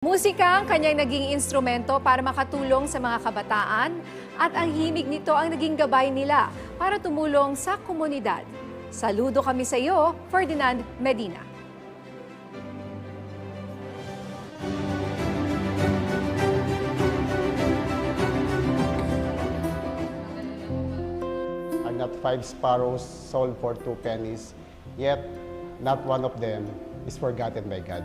Musika ang kanyang naging instrumento para makatulong sa mga kabataan at ang himig nito ang naging gabay nila para tumulong sa komunidad. Saludo kami sa iyo, Ferdinand Medina. Are not 5 sparrows sold for 2 pennies, yet not one of them is forgotten by God.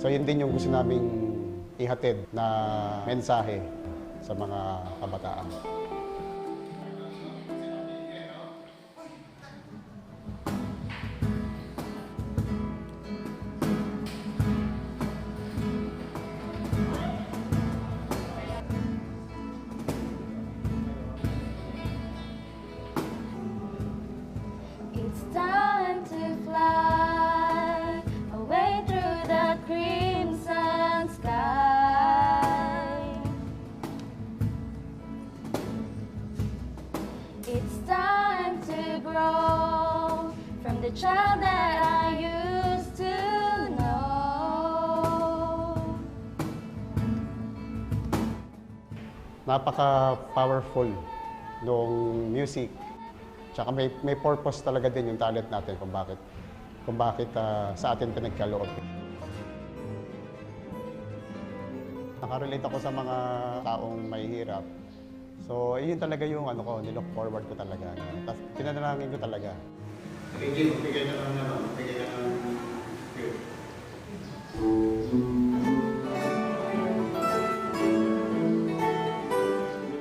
So yun din yung gusto naming ihatid na mensahe sa mga kabataan. It's time to fly away through the crimson sky. It's time to grow from the child that I used to know. Napaka-powerful nung music. Tsaka may purpose talaga din yung talent natin kung bakit sa atin pinagkaloob. Nakarelate ako sa mga taong may hirap. So, yun talaga yung nilook forward ko talaga. Tapos pinanalangin ko talaga. Regine, magbigay ka ng magbigay ka ng cue.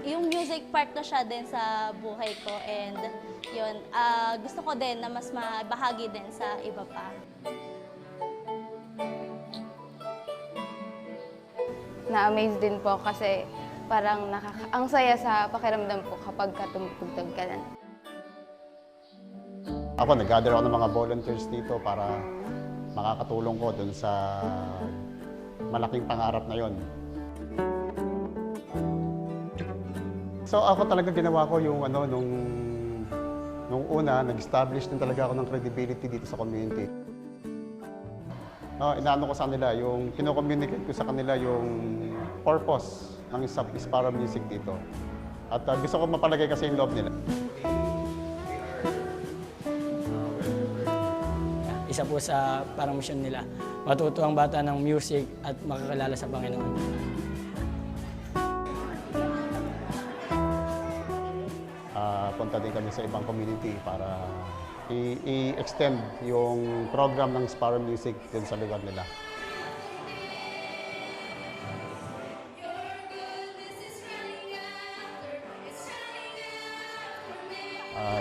Yung music part na siya din sa buhay ko, and yun, gusto ko din na mas mabahagi din sa iba pa. Na-amaze din po kasi parang ang saya sa pakiramdam po kapag tumutugtog ka na. Ako, nag-gather ako ng mga volunteers dito para makakatulong ko dun sa malaking pangarap na yon. So ako talaga ginawa ko yung nung una, nag-establish din talaga ako ng credibility dito sa community. Inaano ko sa kanila, yung kino-communicate ko sa kanila yung purpose ng Sparrow Music dito. At gusto ko mapalagay kasi yung loob nila. Isa po sa parang mission nila, matuto ang bata ng music at makakilala sa Panginoon. Punta din kami sa ibang community para i-extend yung program ng Sparrow Music din sa lugar nila.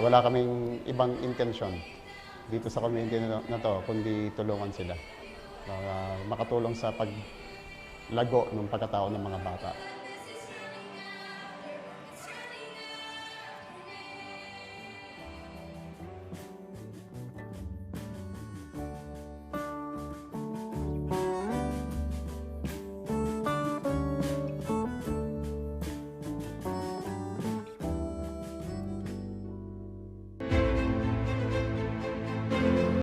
Wala kaming ibang intention dito sa community na to, kundi tulungan sila. Makatulong sa paglago ng pagkatao ng mga bata.